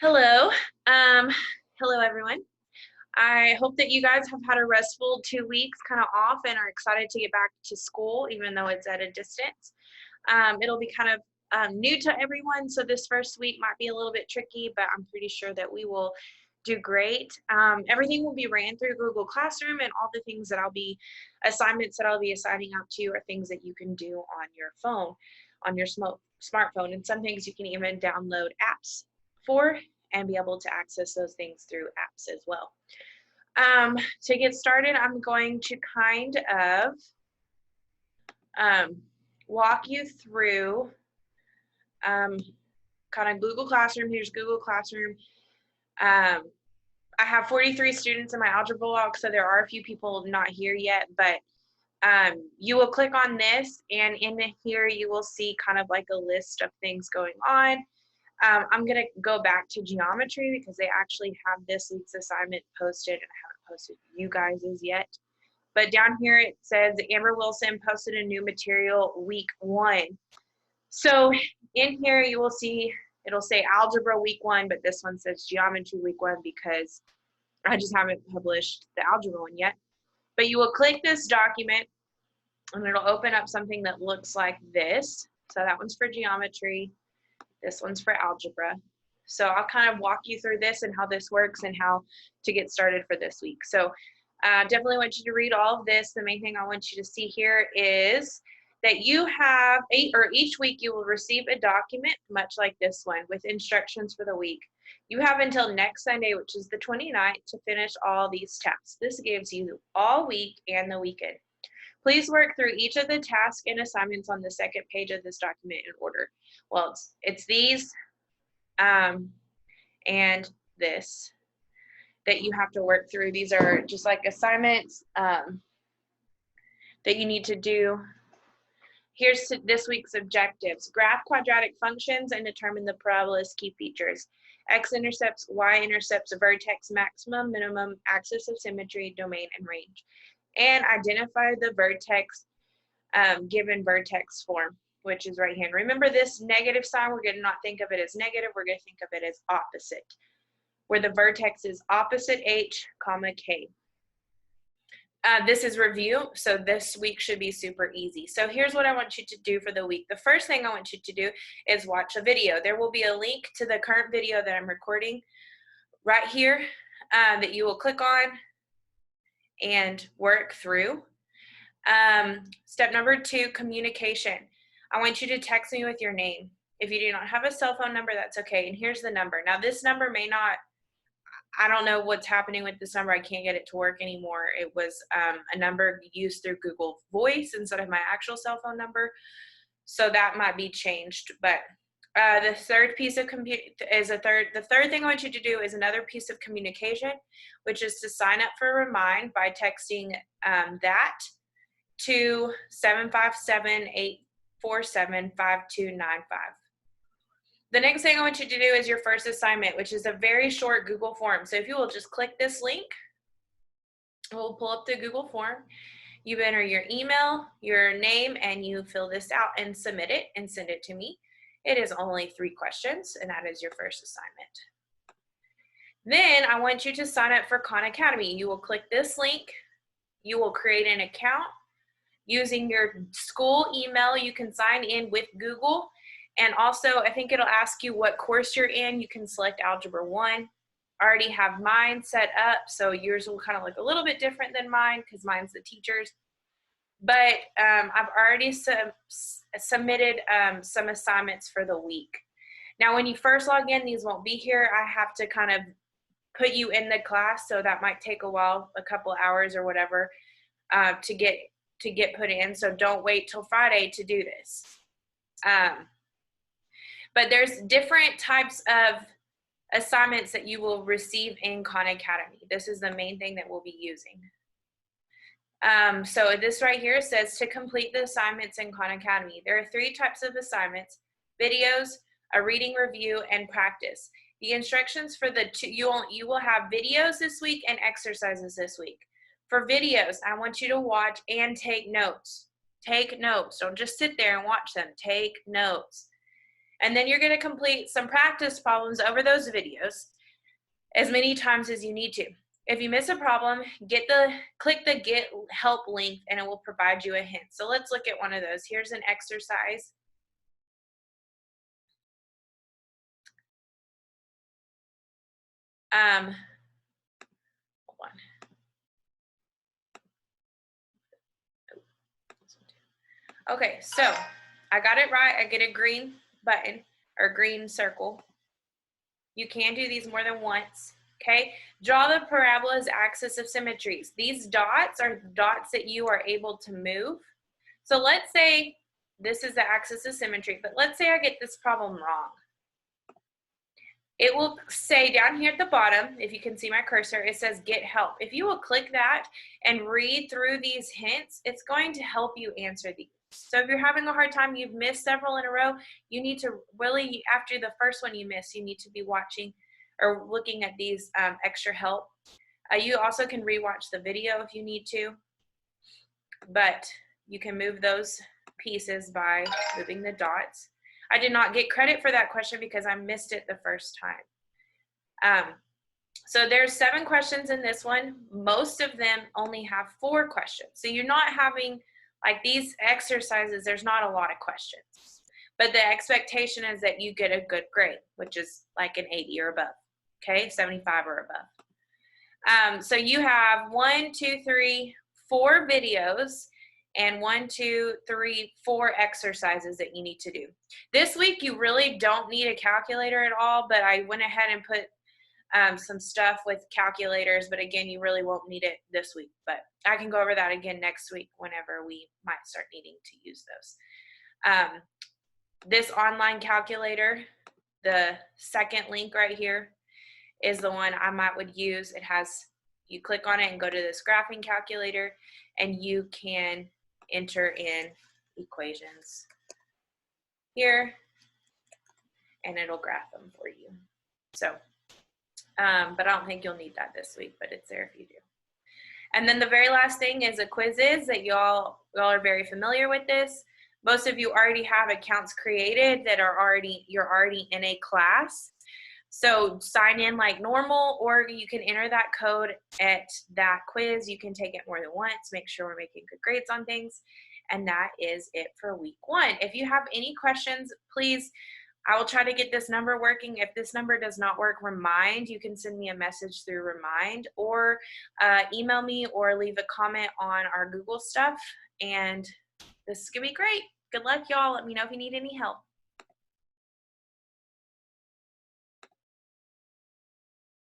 Hello. Um, Hello, everyone. I hope that you guys have had a restful 2 weeks kind of off and are excited to get back to school, even though it's at a distance. It'll be kind of new to everyone, so this first week might be a little bit tricky, but I'm pretty sure that we will do great. Everything will be ran through Google Classroom, and all the things that assignments that I'll be assigning out to you are things that you can do on your phone, on your smartphone, and some things you can even download apps for and be able to access those things through apps as well. To get started, I'm going to kind of walk you through kind of Google Classroom. Here's Google Classroom. I have 43 students in my algebra walk, so there are a few people not here yet, but you will click on this, and in here you will see kind of like a list of things going on. I'm going to go back to geometry because they actually have this week's assignment posted, and I haven't posted you guys' yet. But down here it says Amber Wilson posted a new material week 1. So in here you will see it'll say algebra week 1, but this one says geometry week 1 because I just haven't published the algebra one yet. But you will click this document and it'll open up something that looks like this. So that one's for geometry. This one's for algebra. So I'll kind of walk you through this and how this works and how to get started for this week. So definitely want you to read all of this. The main thing I want you to see here is that you have each week you will receive a document much like this one with instructions for the week. You have until next Sunday, which is the 29th, to finish all these tasks. This gives you all week and the weekend. Please work through each of the tasks and assignments on the second page of this document in order. Well, it's these and this that you have to work through. These are just like assignments that you need to do. Here's this week's objectives. Graph quadratic functions and determine the parabola's key features. X-intercepts, Y-intercepts, vertex, maximum, minimum, axis of symmetry, domain, and range. And identify the vertex given vertex form, which is right hand. Remember this negative sign, we're going to not think of it as negative, we're going to think of it as opposite, where the vertex is opposite H, comma, K. This is review, so this week should be super easy. So here's what I want you to do for the week. The first thing I want you to do is watch a video. There will be a link to the current video that I'm recording right here that you will click on and work through. Step number 2, communication. I want you to text me with your name. If you do not have a cell phone number, that's okay. And here's the number. Now this number may not, I don't know what's happening with this number. I can't get it to work anymore. It was a number used through Google Voice instead of my actual cell phone number. So that might be changed. But the third piece of the third thing I want you to do is another piece of communication, which is to sign up for Remind by texting that to 757-847-5295. The next thing I want you to do is your first assignment, which is a very short Google form. So if you will just click this link, we'll pull up the Google form. You enter your email, your name, and you fill this out and submit it and send it to me. It is only 3 questions, and that is your first assignment. Then I want you to sign up for Khan Academy. You will click this link. You will create an account. Using your school email, you can sign in with Google. And also, I think it'll ask you what course you're in. You can select Algebra 1. I already have mine set up, so yours will kind of look a little bit different than mine because mine's the teacher's. But I've already submitted some assignments for the week. Now, when you first log in, these won't be here. I have to kind of put you in the class, so that might take a while, a couple hours or whatever, to get put in. So don't wait till Friday to do this. But there's different types of assignments that you will receive in Khan Academy. This is the main thing that we'll be using. So this right here says to complete the assignments in Khan Academy. There are 3 types of assignments: videos, a reading review, and practice. The instructions for the two, you will have videos this week and exercises this week. For videos, I want you to watch and take notes. Take notes. Don't just sit there and watch them. Take notes. And then you're going to complete some practice problems over those videos as many times as you need to. If you miss a problem, click the Get Help link and it will provide you a hint. So let's look at one of those. Here's an exercise. Hold on. Okay, so I got it right. I get a green button or green circle. You can do these more than once. Okay, draw the parabola's axis of symmetries. These dots are dots that you are able to move. So let's say this is the axis of symmetry, but let's say I get this problem wrong. It will say down here at the bottom, if you can see my cursor, it says Get Help. If you will click that and read through these hints, it's going to help you answer these. So if you're having a hard time, you've missed several in a row, you need to really, after the first one you missed, you need to be watching or looking at these extra help. You also can rewatch the video if you need to, but you can move those pieces by moving the dots. I did not get credit for that question because I missed it the first time. So there's 7 questions in this one. Most of them only have 4 questions. So you're not having, like these exercises, there's not a lot of questions. But the expectation is that you get a good grade, which is like an 80 or above, okay, 75 or above. So you have 1, 2, 3, 4 videos and 1, 2, 3, 4 exercises that you need to do. This week, you really don't need a calculator at all, but I went ahead and put some stuff with calculators, but again, you really won't need it this week, but I can go over that again next week whenever we might start needing to use those. This online calculator, the second link right here, is the one I would use. It has, you click on it and go to this graphing calculator, and you can enter in equations here, and it'll graph them for you. So, but I don't think you'll need that this week, but it's there if you do. And then the very last thing is a quizzes that y'all are very familiar with this. Most of you already have accounts created that are you're already in a class. So sign in like normal, or you can enter that code at that quiz. You can take it more than once, make sure we're making good grades on things. And that is it for week 1. If you have any questions, please, I will try to get this number working. If this number does not work, Remind. You can send me a message through Remind, or email me, or leave a comment on our Google stuff. And this is going to be great. Good luck, y'all. Let me know if you need any help.